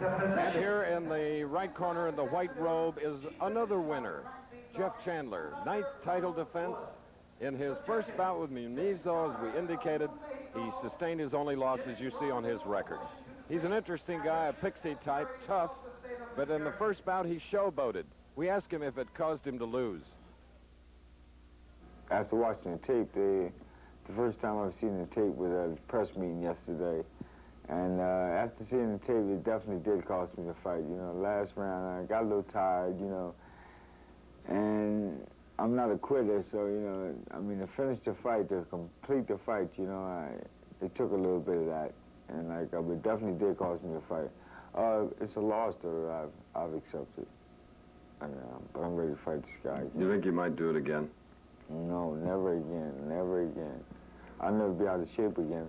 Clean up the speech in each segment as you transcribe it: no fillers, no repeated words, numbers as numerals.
And here in the right corner in the white robe is another winner, Jeff Chandler, 9th title defense. In his first bout with Muniz, though, as we indicated, he sustained his only loss, as you see on his record. He's an interesting guy, a pixie type, tough, but in the first bout he showboated. We asked him if it caused him to lose. After watching the tape, the first time I've seen the tape was at a press meeting yesterday. And after seeing the tape, it definitely did cost me the fight. You know, last round, I got a little tired, you know. And I'm not a quitter, so, you know, I mean, to finish the fight, to complete the fight, you know, it took a little bit of that. And, like, it definitely did cost me the fight. It's a loss, though, that I've accepted. And, but I'm ready to fight this guy. You think you might do it again? No, never again, never again. I'll never be out of shape again.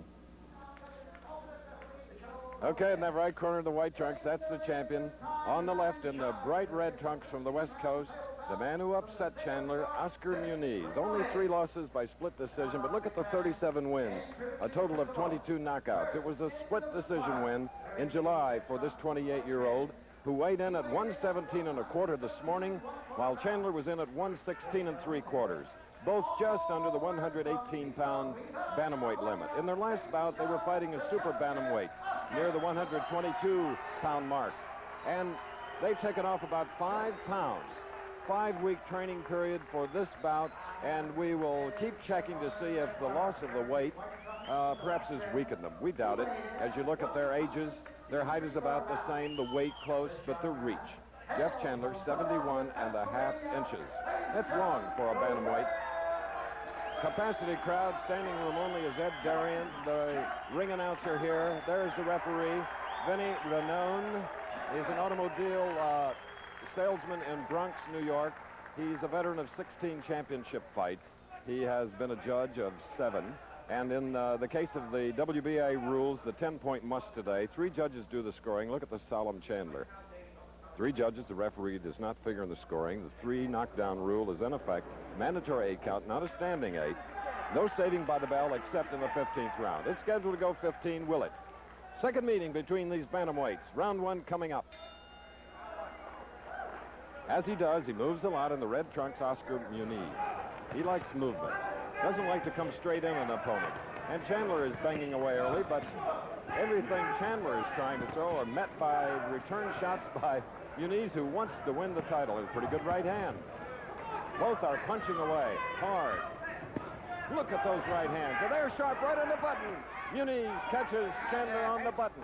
Okay, in that right corner of the white trunks, that's the champion. On the left, in the bright red trunks from the West Coast, the man who upset Chandler, Oscar Muniz. Only 3 losses by split decision, but look at the 37 wins, a total of 22 knockouts. It was a split decision win in July for this 28-year-old, who weighed in at 117 1/4 this morning, while Chandler was in at 116 3/4. Both just under the 118-pound bantamweight limit. In their last bout, they were fighting as super bantamweights near the 122-pound mark. And they've taken off about 5 pounds. 5-week training period for this bout, and we will keep checking to see if the loss of the weight perhaps has weakened them. We doubt it. As you look at their ages, their height is about the same, the weight close, but the reach. Jeff Chandler, 71.5 inches. That's long for a bantamweight. Capacity crowd, standing room only, is Ed Darien, the ring announcer here. There's the referee, Vinny Ranone. He's an automobile salesman in Bronx, New York. He's a veteran of 16 championship fights. He has been a judge of 7. And in the case of the WBA rules, the 10-point must today, 3 judges do the scoring. Look at the solemn Chandler. 3 judges, the referee does not figure in the scoring. The 3 knockdown rule is in effect. Mandatory 8 count, not a standing 8. No saving by the bell except in the 15th round. It's scheduled to go 15, will it? Second meeting between these bantamweights. Round 1 coming up. As he does, he moves a lot in the red trunks, Oscar Muniz. He likes movement. Doesn't like to come straight in an opponent. And Chandler is banging away early, but everything Chandler is trying to throw are met by return shots by Muniz, who wants to win the title. A pretty good right hand. Both are punching away hard. Look at those right hands. And they're sharp right on the button. Muniz catches Chandler on the button.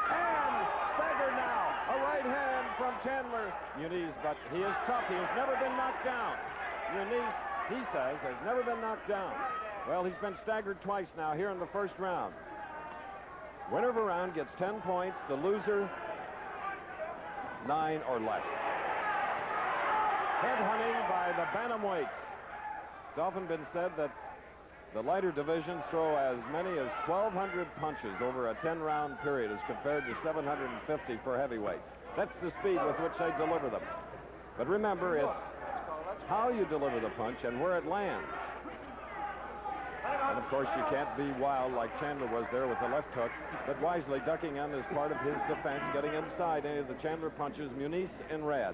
And staggered now. A right hand from Chandler. Muniz, but he is tough. He has never been knocked down. Muniz, he says, has never been knocked down. Well, he's been staggered twice now here in the first round. Winner of a round gets 10 points. The loser, 9 or less. Headhunting by the bantamweights. It's often been said that the lighter divisions throw as many as 1,200 punches over a 10-round period as compared to 750 for heavyweights. That's the speed with which they deliver them. But remember, it's how you deliver the punch and where it lands. And, of course, you can't be wild like Chandler was there with the left hook, but wisely ducking in as part of his defense, getting inside any of the Chandler punches. Muniz in red.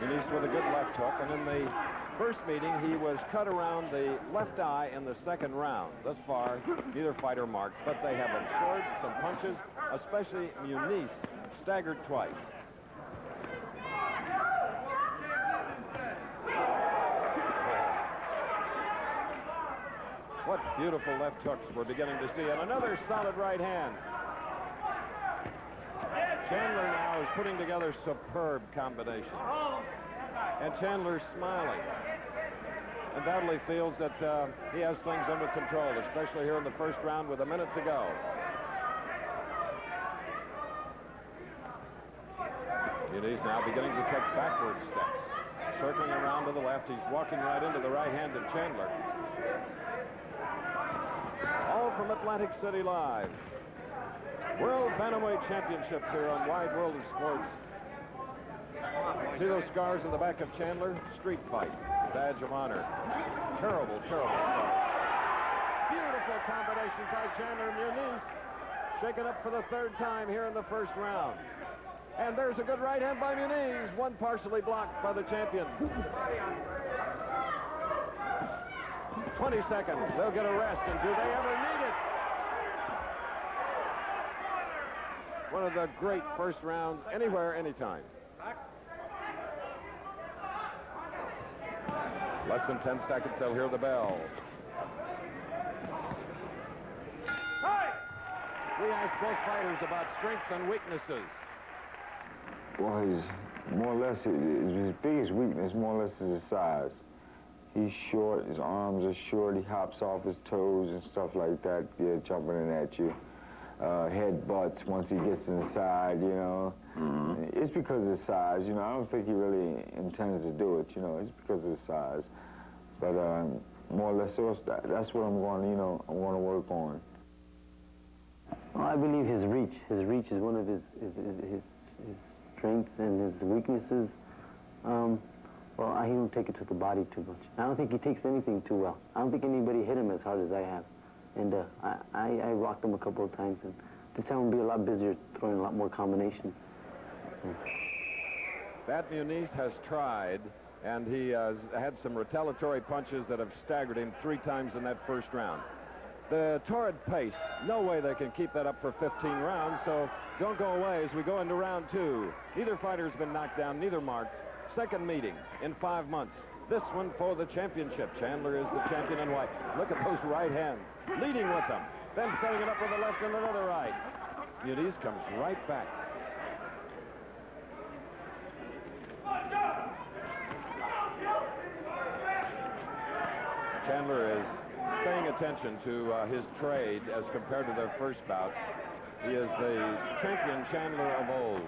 Muniz with a good left hook, and in the first meeting, he was cut around the left eye in the second round. Thus far, neither fighter marked, but they have absorbed some punches, especially Muniz, staggered twice. What beautiful left hooks we're beginning to see, and another solid right hand. Chandler now is putting together superb combinations. And Chandler's smiling. Undoubtedly feels that he has things under control, especially here in the first round with a minute to go. Muniz now beginning to take backward steps. Circling around to the left, he's walking right into the right-handed Chandler. All from Atlantic City Live. World Bantamweight Championships here on Wide World of Sports. See those scars in the back of Chandler? Street fight, badge of honor. Terrible, terrible stuff. Beautiful Incredible combination by Chandler Muniz. Shaken up for the third time here in the first round. And there's a good right hand by Muniz. One partially blocked by the champion. 20 seconds. They'll get a rest, and do they ever need it? One of the great first rounds, anywhere, anytime. Less than 10 seconds, they'll hear the bell. We asked both fighters about strengths and weaknesses. Well, his biggest weakness, more or less, is his size. He's short, his arms are short, he hops off his toes and stuff like that, jumping in at you. Head butts once he gets inside, you know. Mm-hmm. It's because of his size, you know. I don't think he really intends to do it, you know. It's because of his size. But more or less, that's what I'm going to, you know, I'm going to work on. Well, I believe his reach. His reach is one of his strengths and his weaknesses. Well, he don't take it to the body too much. I don't think he takes anything too well. I don't think anybody hit him as hard as I have. And I rocked him a couple of times, and this time will be a lot busier, throwing a lot more combinations. That Muniz has tried, and he has had some retaliatory punches that have staggered him 3 times in that first round. The torrid pace, no way they can keep that up for 15 rounds, so don't go away as we go into round 2. Neither fighter's been knocked down, neither marked. Second meeting in 5 months. This one for the championship. Chandler is the champion in white. Look at those right hands, leading with them. Then setting it up with the left and another right. Muniz comes right back. Chandler is paying attention to his trade as compared to their first bout. He is the champion Chandler of old.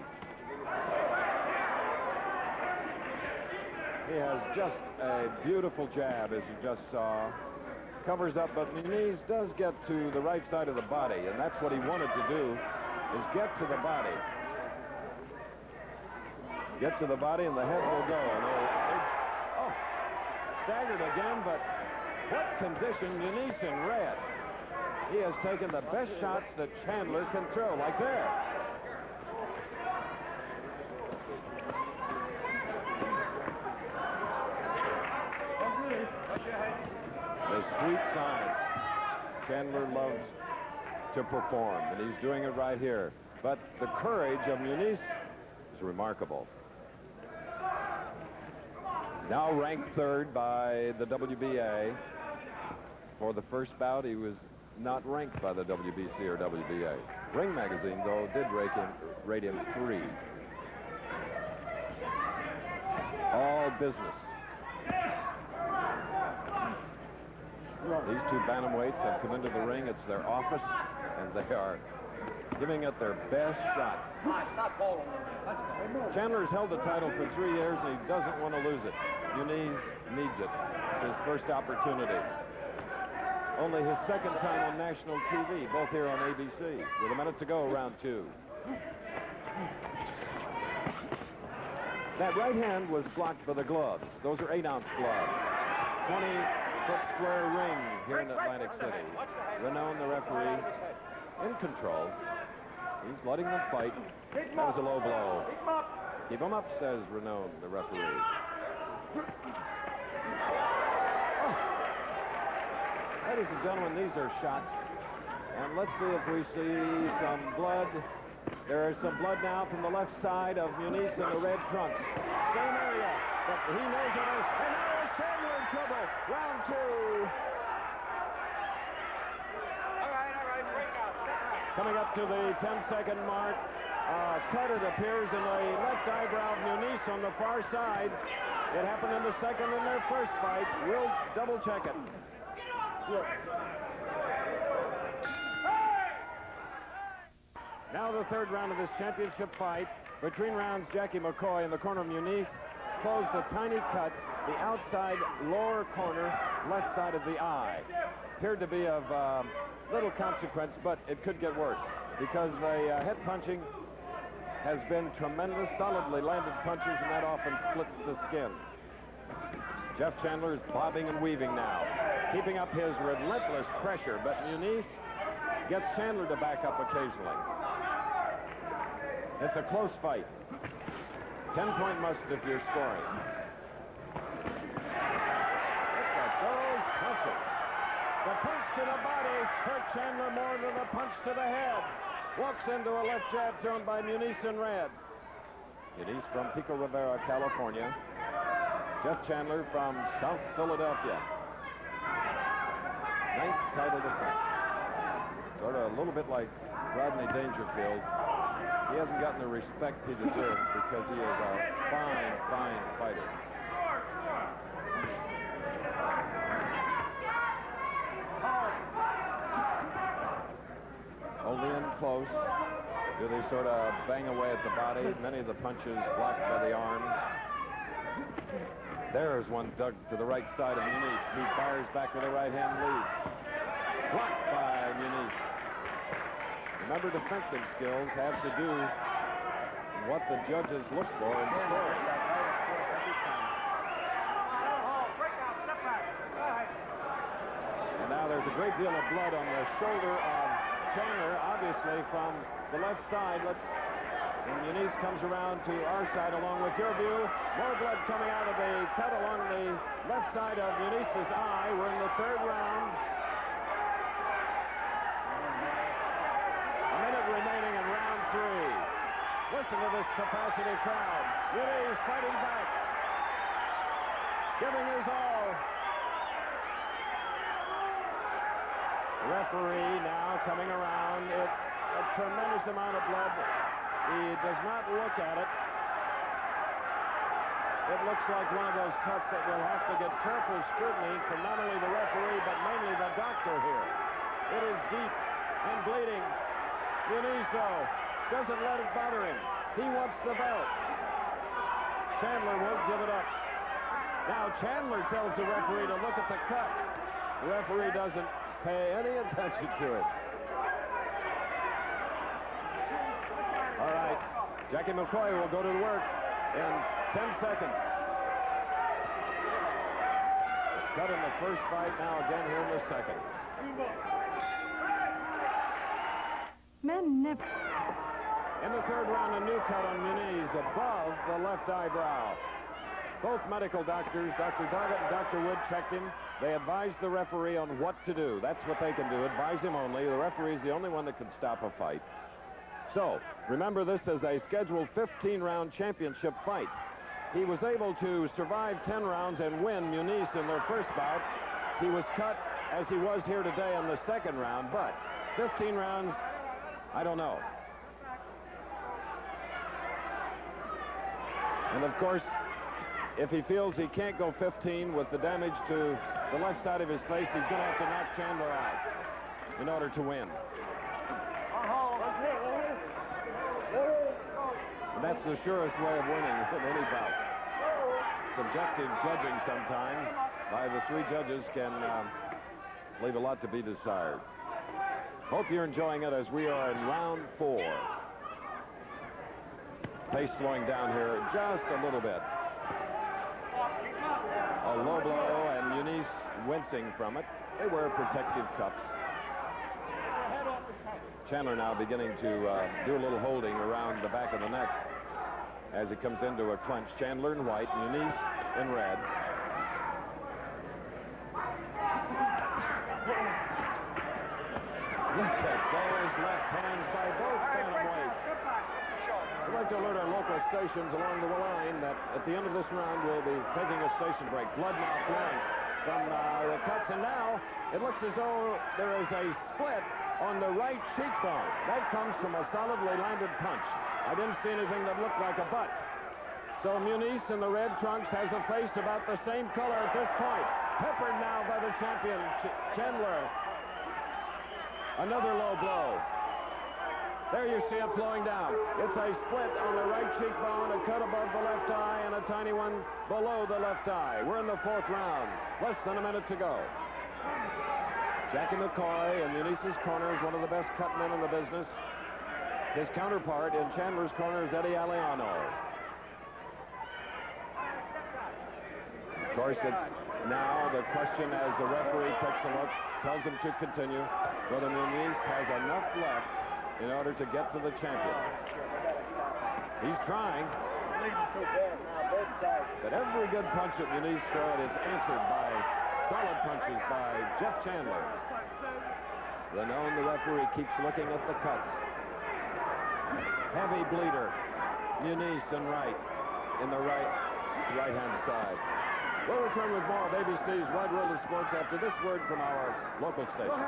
He has just a beautiful jab, as you just saw. Covers up, but Muniz does get to the right side of the body, and that's what he wanted to do, is get to the body. Get to the body, and the head will go. And staggered again, but what condition Muniz in red. He has taken the best shots that Chandler can throw, like there. The sweet science. Chandler loves to perform, and he's doing it right here. But the courage of Muniz is remarkable. Now ranked 3rd by the WBA. For the first bout, he was not ranked by the WBC or WBA. Ring Magazine, though, did rate him 3. All business. These 2 bantamweights have come into the ring. It's their office, and they are giving it their best shot. Chandler's held the title for 3 years, and he doesn't want to lose it. Muniz needs it. It's his first opportunity. Only his second time on national TV, both here on ABC. With a minute to go, round 2. That right hand was blocked by the gloves. Those are 8-ounce gloves. 20-foot square ring here in Atlantic City. Renone, the referee, in control. He's letting them fight. That was a low blow. Keep him up, says Renone, the referee. Ladies and gentlemen, these are shots. And let's see if we see some blood. There is some blood now from the left side of Muniz in the red trunks. Same area, but he knows it is. And now is Chandler in trouble. Round 2. All right, break out. Coming up to the 10-second mark. Cut, it appears, in the left eyebrow of Muniz on the far side. It happened in the second in their first fight. We'll double check it. Now the 3rd round of this championship fight. Between rounds, Jackie McCoy in the corner of Muniz closed a tiny cut, the outside lower corner, left side of the eye. Appeared to be of little consequence, but it could get worse because the head punching has been tremendous, solidly landed punches, and that often splits the skin. Jeff Chandler is bobbing and weaving now. keeping up his relentless pressure, but Muniz gets Chandler to back up occasionally. It's a close fight. 10-point must if you're scoring. Look at those punches. The punch to the body hurt Chandler more than the punch to the head. Walks into a left jab thrown by Muniz in red. Muniz from Pico Rivera, California. Jeff Chandler from South Philadelphia. 9th title defense. Sort of a little bit like Rodney Dangerfield. He hasn't gotten the respect he deserves because he is a fine, fine fighter. Only in close. Do they sort of bang away at the body? Many of the punches blocked by the arms. There's one dug to the right side of Muniz. He fires back with a right-hand lead. Blocked by Muniz. Remember, defensive skills have to do what the judges look for in scoring. And now there's a great deal of blood on the shoulder of Chandler, obviously from the left side. And Muniz comes around to our side along with your view. More blood coming out of the cut along the left side of Muniz's eye. We're in the 3rd round. A minute remaining in round 3. Listen to this capacity crowd. Muniz fighting back. Giving his all. The referee now coming around. A tremendous amount of blood. He does not look at it. It looks like one of those cuts that will have to get careful scrutiny from not only the referee, but mainly the doctor here. It is deep and bleeding. Muniz, though, doesn't let it bother him. He wants the belt. Chandler won't give it up. Now Chandler tells the referee to look at the cut. The referee doesn't pay any attention to it. All right, Jackie McCoy will go to work in 10 seconds. Cut in the first fight, now again here in the second. Men never. In the 3rd round, a new cut on Muniz above the left eyebrow. Both medical doctors, Dr. Doggett and Dr. Wood, checked him. They advised the referee on what to do. That's what they can do, advise him only. The referee is the only one that can stop a fight. So, remember, this is a scheduled 15-round championship fight. He was able to survive 10 rounds and win Muniz in their first bout. He was cut as he was here today in the 2nd round, but 15 rounds, I don't know. And, of course, if he feels he can't go 15 with the damage to the left side of his face, he's going to have to knock Chandler out in order to win. And that's the surest way of winning in any bout. Subjective judging sometimes by the 3 judges can leave a lot to be desired. Hope you're enjoying it as we are in round 4. Pace slowing down here just a little bit. A low blow and Muniz wincing from it. They wear protective cuffs. Chandler now beginning to do a little holding around the back of the neck as he comes into a clinch. Chandler in white, Muniz in red. Look at those left hands by both bantamweights. I'd like to alert our local stations along the line that at the end of this round we'll be taking a station break. Blood now flowing from the cuts, and now it looks as though there is a split on the right cheekbone. That comes from a solidly landed punch. I didn't see anything that looked like a butt. So Muniz in the red trunks has a face about the same color at this point. Peppered now by the champion, Chandler. Another low blow. There you see it flowing down. It's a split on the right cheekbone, a cut above the left eye, and a tiny one below the left eye. We're in the 4th round. Less than a minute to go. Jackie McCoy in Muniz's corner is one of the best cut men in the business. His counterpart in Chandler's corner is Eddie Aliano. Of course, it's Now the question as the referee takes a look, tells him to continue, whether Muniz has enough left in order to get to the champion. He's trying. But every good punch that Muniz throws is answered by solid punches by Jeff Chandler. Renaud, the referee, keeps looking at the cuts. Heavy bleeder. Muniz in the right-hand side. We'll return with more of ABC's Wide World of Sports after this word from our local station.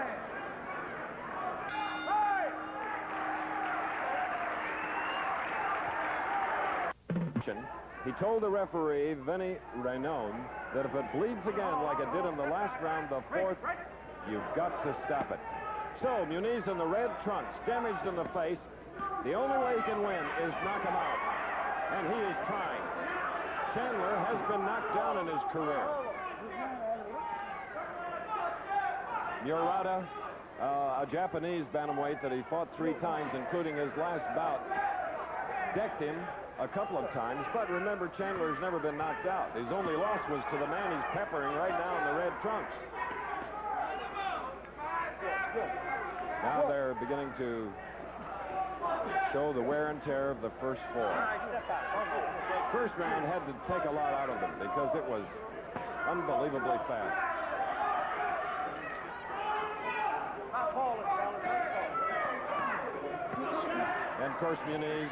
He told the referee, Vinny Renaud, that if it bleeds again like it did in the last round, the fourth, you've got to stop it. So Muniz in the red trunks, damaged in the face. The only way he can win is knock him out. And he is trying. Chandler has been knocked down in his career. Murata, a Japanese bantamweight that he fought 3 times, including his last bout, decked him a couple of times, but remember, Chandler's never been knocked out. His only loss was to the man he's peppering right now in the red trunks. Now they're beginning to show the wear and tear of the first 4. First round had to take a lot out of them because it was unbelievably fast. And of course, Muniz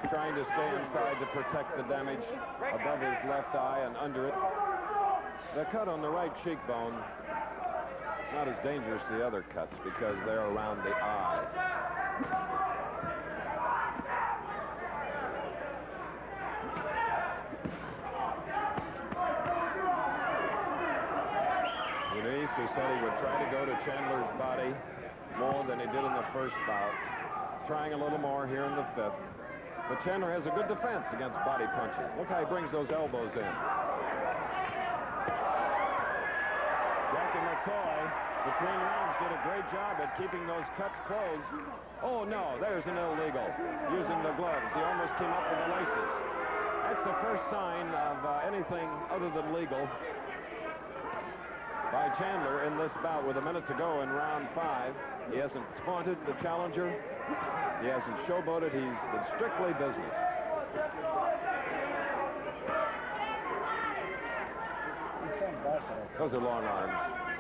trying to stay inside to protect the damage above his left eye and under it. The cut on the right cheekbone is not as dangerous as the other cuts because they're around the eye. Muniz, who said he would try to go to Chandler's body more than he did in the first bout, trying a little more here in the 5th. But Chandler has a good defense against body punching. Look how he brings those elbows in. Jackie McCoy, between rounds, did a great job at keeping those cuts closed. Oh, no, there's an illegal. Using the gloves. He almost came up with the laces. That's the first sign of anything other than legal by Chandler in this bout with a minute to go in round 5. He hasn't taunted the challenger. He hasn't showboated. He's been strictly business. Those are long arms,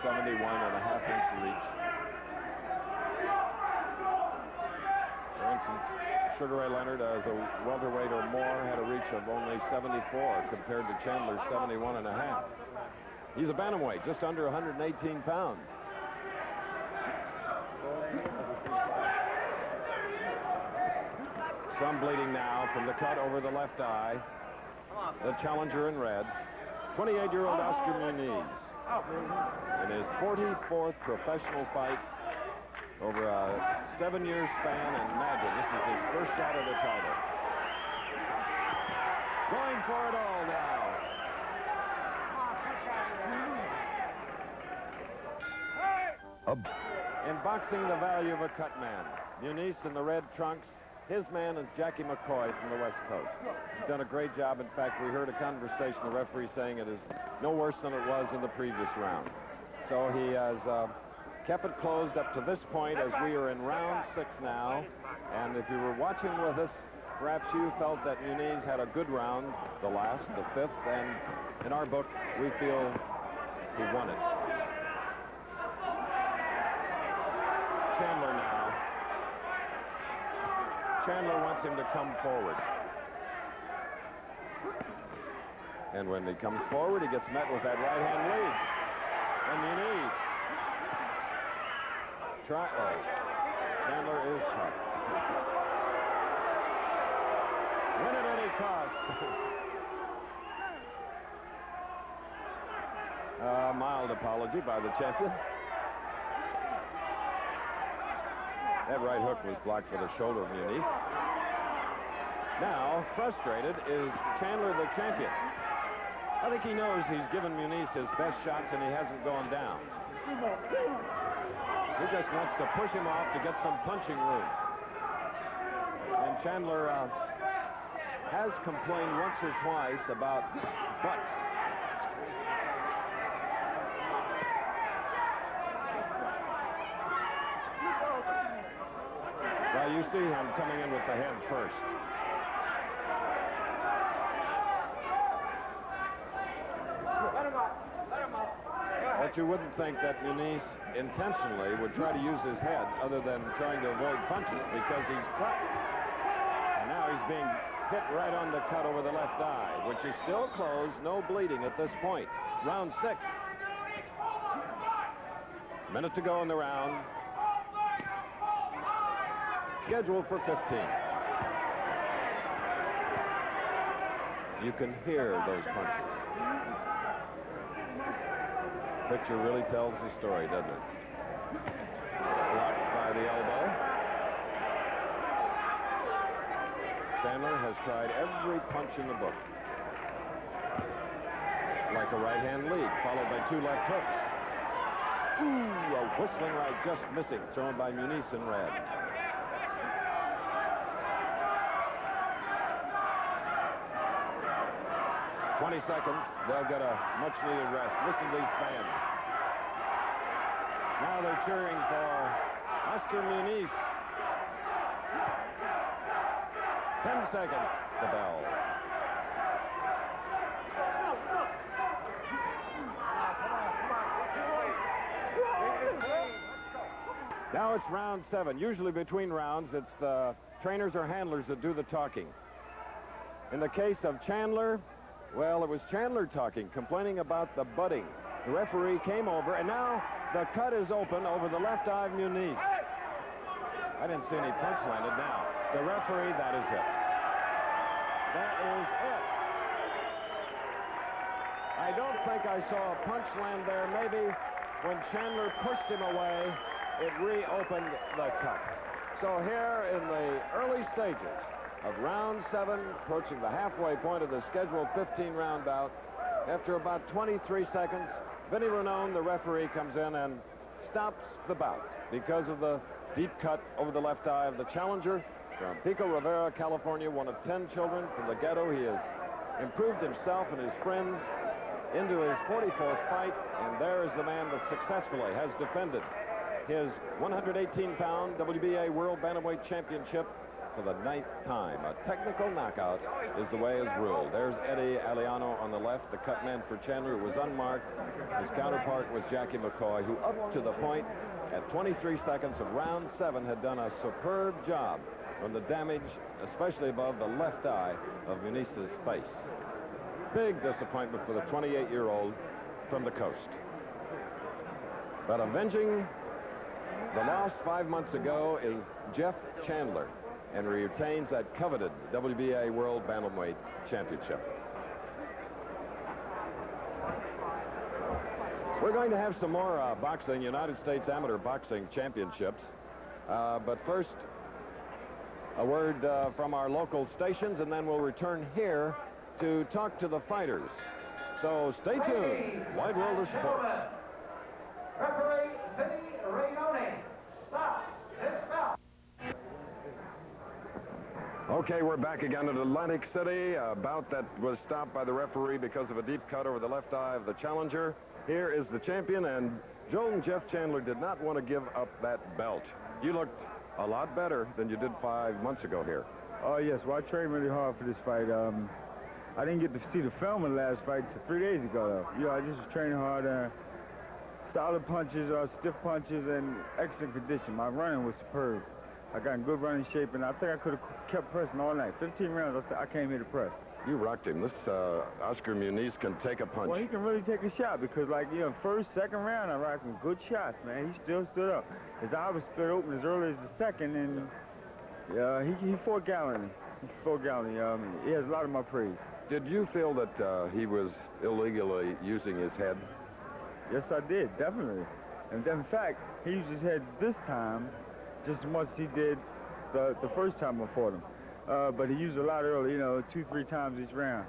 71.5-inch reach. For instance, Sugar Ray Leonard, as a welterweight or more, had a reach of only 74 compared to Chandler's 71.5. He's a bantamweight, just under 118 pounds. Some bleeding now from the cut over the left eye. The challenger in red, 28-year-old Oscar Muniz. In his 44th professional fight over a 7-year span, and imagine this is his first shot at a title. Going for it all now. In boxing, the value of a cut man. Muniz in the red trunks. His man is Jackie McCoy from the West Coast. He's done a great job. In fact, we heard a conversation, the referee saying it is no worse than it was in the previous round. So he has kept it closed up to this point as we are in round 6 now. And if you were watching with us, perhaps you felt that Muniz had a good round, the last, the 5th, and in our book, we feel he won it. Chandler now. Chandler wants him to come forward. And when he comes forward, he gets met with that right-hand lead. And Muniz. Chandler is caught. Win at any cost. A mild apology by the champion. That right hook was blocked with the shoulder of Muniz. Now, frustrated, is Chandler the champion. I think he knows he's given Muniz his best shots and he hasn't gone down. He just wants to push him off to get some punching room. And Chandler has complained once or twice about butts. you see him coming in with the head first. But you wouldn't think that Muniz intentionally would try to use his head other than trying to avoid punches because he's cut. And now he's being hit right on the cut over the left eye, which is still closed, no bleeding at this point. Round 6. Minute to go in the round. Scheduled for 15. You can hear those punches. Picture really tells the story, doesn't it? Blocked by the elbow. Chandler has tried every punch in the book. Like a right-hand lead, followed by 2 left hooks. Ooh, a whistling right just missing, thrown by Muniz in red. Seconds, they'll get a much-needed rest. Listen to these fans. Now they're cheering for Oscar Muniz. 10 seconds, the bell. Now it's round 7. Usually between rounds, it's the trainers or handlers that do the talking. In the case of Chandler, well, it was Chandler talking, complaining about the butting. The referee came over, and now the cut is open over the left eye of Muniz. I didn't see any punch landed. Now, the referee, that is it. That is it. I don't think I saw a punch land there. Maybe when Chandler pushed him away, it reopened the cut. So here in the early stages of round 7, approaching the halfway point of the scheduled 15-round bout. After about 23 seconds, Vinny Ranone, the referee, comes in and stops the bout because of the deep cut over the left eye of the challenger from Pico Rivera, California, one of 10 children from the ghetto. He has improved himself and his friends into his 44th fight, and there is the man that successfully has defended his 118-pound WBA World Bantamweight Championship for the 9th time. A technical knockout is the way it's ruled. There's Eddie Aliano on the left, the cut man for Chandler, who was unmarked. His counterpart was Jackie McCoy, who up to the point at 23 seconds of round 7 had done a superb job on the damage, especially above the left eye of Muniz's face. Big disappointment for the 28-year-old from the coast. But avenging the loss 5 months ago is Jeff Chandler, and retains that coveted WBA World Bantamweight Championship. We're going to have some more boxing, United States Amateur Boxing Championships. But first, a word from our local stations, and then we'll return here to talk to the fighters. So stay tuned. Wide World of Sports. Referee Vinny Ranone stops this bout. Okay, we're back again in Atlantic City. A bout that was stopped by the referee because of a deep cut over the left eye of the challenger. Here is the champion, and Joe and Jeff Chandler did not want to give up that belt. You looked a lot better than you did 5 months ago here. Oh, yes. Well, I trained really hard for this fight. I didn't get to see the film of the last fight until 3 days ago, though. You know, I just was training hard. Solid punches, stiff punches, and excellent condition. My running was superb. I got in good running shape, and I think I could have kept pressing all night. 15 rounds, I came here to press. You rocked him. This Oscar Muniz can take a punch. Well, he can really take a shot because, like, you know, first, second round, I rocked him good shots, man. He still stood up. His eye was split open as early as the second, and he fought gallantly. He has a lot of my praise. Did you feel that he was illegally using his head? Yes, I did, definitely. And in fact, he used his head this time just as much as he did the first time I fought him. But he used a lot early, you know, 2-3 times each round.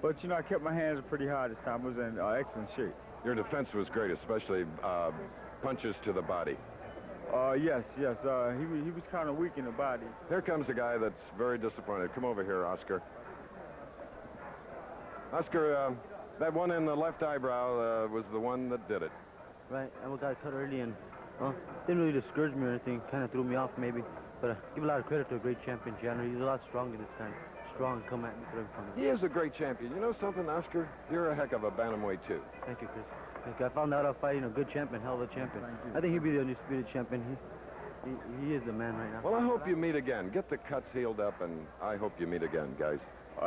But, you know, I kept my hands pretty hard this time. I was in excellent shape. Your defense was great, especially punches to the body. Yes. He was kind of weak in the body. Here comes a guy that's very disappointed. Come over here, Oscar. Oscar, that one in the left eyebrow was the one that did it. Right, I got cut early and didn't really discourage me or anything. Kind of threw me off maybe. But give a lot of credit to a great champion, Chandler. He's a lot stronger this time. Strong, come at me for everything. He is a great champion. You know something, Oscar? You're a heck of a bantamweight, too. Thank you, Chris. Thank you. I found out I'm fighting a good champion, hell of a champion. Thank you. I think he'll be the undisputed champion. He is the man right now. Well, I hope you meet again. Get the cuts healed up, and I hope you meet again, guys.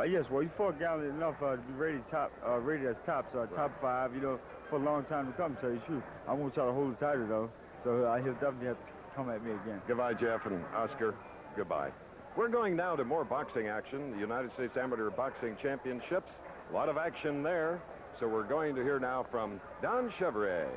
Yes, well, you fought gallant enough to be rated as top, so top 5, you know, for a long time to come, to tell you the truth. I won't try to hold the title, though, so he'll definitely have to come at me again. Goodbye, Jeff and Oscar. Goodbye. We're going now to more boxing action, the United States Amateur Boxing Championships. A lot of action there, so we're going to hear now from Don Chevrolet.